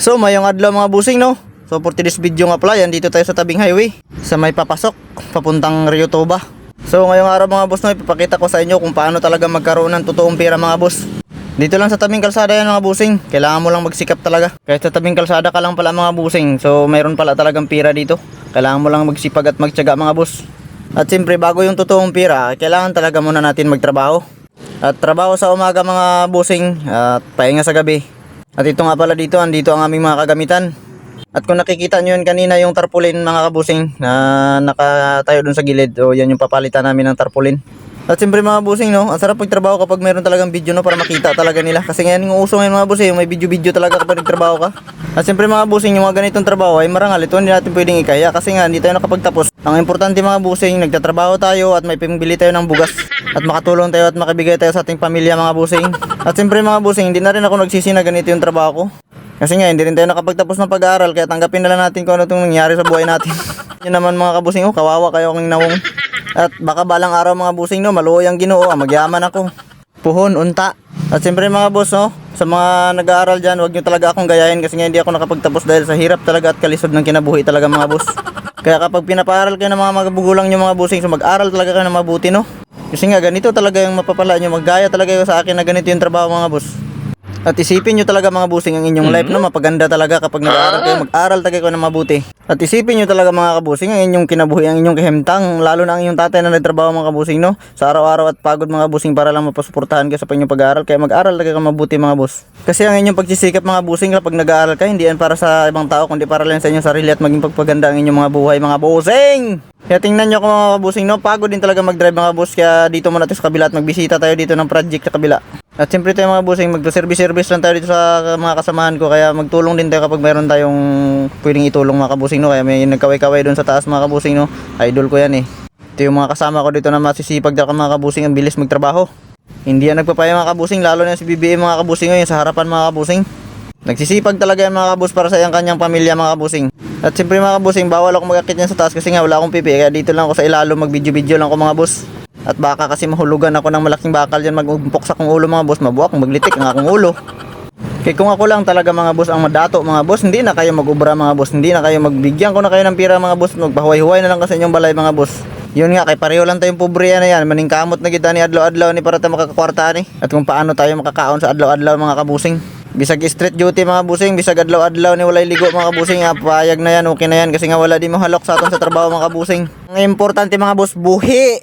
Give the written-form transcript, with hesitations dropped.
So mayong adlaw mga busing no. So for today's video nga pala, yan dito tayo sa tabing highway sa may papasok papuntang Rio Toba. So ngayong araw mga boss no, ipapakita ko sa inyo kung paano talaga magkaroon ng totoong pera mga boss. Dito lang sa tabing kalsada yan mga busing. Kailangan mo lang magsikap talaga. Kahit sa tabing kalsada ka lang pala mga busing. So mayroon pala talagang pera dito. Kailangan mo lang magsipag at magtiyaga mga boss. At siyempre bago yung totoong pera, kailangan talaga muna natin magtrabaho. At trabaho sa umaga mga busing at pahinga sa gabi. At ito nga pala dito, andito ang aming mga kagamitan. At kung nakikita nyo yun kanina yung tarpaulin mga kabusing na nakatayo dun sa gilid, o yan yung papalitan namin ng tarpaulin. At siyempre mga busing no, ang sarap magtrabaho kapag meron talagang video no, para makita talaga nila. Kasi ngayon yung uso ngayon mga busing, may video talaga kapag nagtrabaho ka. At siyempre mga busing, yung mga ganitong trabaho ay marangal. Ito hindi natin pwedeng ikaya kasi nga hindi tayo nakapagtapos. Ang importante mga busing, nagtatrabaho tayo at may pambili tayo ng bugas. At makatulong tayo at makibigay tayo sa ating pamilya mga busing. At siyempre mga busing, hindi na rin ako nagsisi na ganito yung trabaho ko. Kasi nga hindi rin tayo nakapagtapos ng pag-aaral, kaya tanggapin na lang natin kung ano itong nangyari sa buhay natin. Yun naman mga kabusing, oh, kawawa kayo akong nawong. At baka balang araw mga busing no, maluoy ang Ginoo, magyaman ako. Puhon, unta. At siyempre mga boss no, sa mga nag-aaral dyan, huwag nyo talaga akong gayahin kasi nga hindi ako nakapagtapos dahil sa hirap talaga at kalisod ng kinabuhi talaga mga boss. Kaya kapag pinapaaral kayo ng mga magugulang nyo mga busing, so mag-aral talaga kayo ng mabuti no. Kasi nga ganito talaga yung mapapala nyo, maggaya talaga kayo sa akin na ganito yung trabaho mga boss. At isipin nyo talaga mga busing ang inyong life no, mapaganda talaga kapag nag-aaral kayo, mag-aral talaga kayo ng mabuti. At isipin nyo talaga mga kabusing ang inyong kinabuhi, ang inyong kahimtang, lalo na ang inyong tatay na nagtrabaho mga kabusing no, sa araw-araw at pagod mga busing para lang mapasuportahan kayo sa inyong pag-aaral. Kaya mag-aral talaga kayo mabuti mga boss. Kasi ang inyong pagsisikap mga busing kapag nag-aaral kayo, hindi yan para sa ibang tao kundi para lang sa inyong sarili at maging pagpaganda ang inyong mga buhay mga busing. Kaya tingnan nyo kung mga kabusing no, pagod din talaga mag-drive mga boss. Kaya dito muna tayo sa kabila at magbisita tayo dito ng project sa kabila. At siyempre tayo mga busing, mag-service lang tayo dito sa mga kasamahan ko. Kaya magtulong din tayo kapag mayroon tayong pwedeng itulong mga kabusing no. Kaya may nagkaway-kaway doon sa taas mga kabusing no. Idol ko yan eh. Ito yung mga kasama ko dito na masisipag talaga mga kabusing, ang bilis magtrabaho. Hindi yan nagpapaya mga kabusing, lalo na si BBM mga kabusing ngayon sa harapan mga kabusing. Nagsisipag talaga yan mga kabus para sa iyang kanyang pamilya mga kabusing. At siyempre mga kabusing, bawal ako mag-akit yan sa taas kasi nga wala akong pipi. Kaya dito lang ako sa ilalo, mag-video lang ako mga boss. At baka kasi mahulugan ako ng malaking bakal dyan, mag-umpok sa kong ulo mga boss, mabuha kung maglitik ang akong ulo. Kaya kung ako lang talaga mga boss ang madato mga boss, hindi na kayo mag-ubra mga boss, hindi na kayo magbigyan ko na kayo ng pira mga boss, magpahuway-huway na lang kasi inyong balay mga boss. Yun nga, kay pareho lang tayong pobre na yan, maningkamot na kita ni adlaw-adlaw ni para tayo makakakwarta ni. At kung paano tayo makakaon sa adlaw-adlaw mga kabusing. Bisag street duty mga busing, bisag adlaw-adlaw ni walay ligo mga kabusing, payag na yan, okay na yan kasi nga wala di mo halok sa aton sa trabaho mga kabusing. Ang importante mga boss, buhi.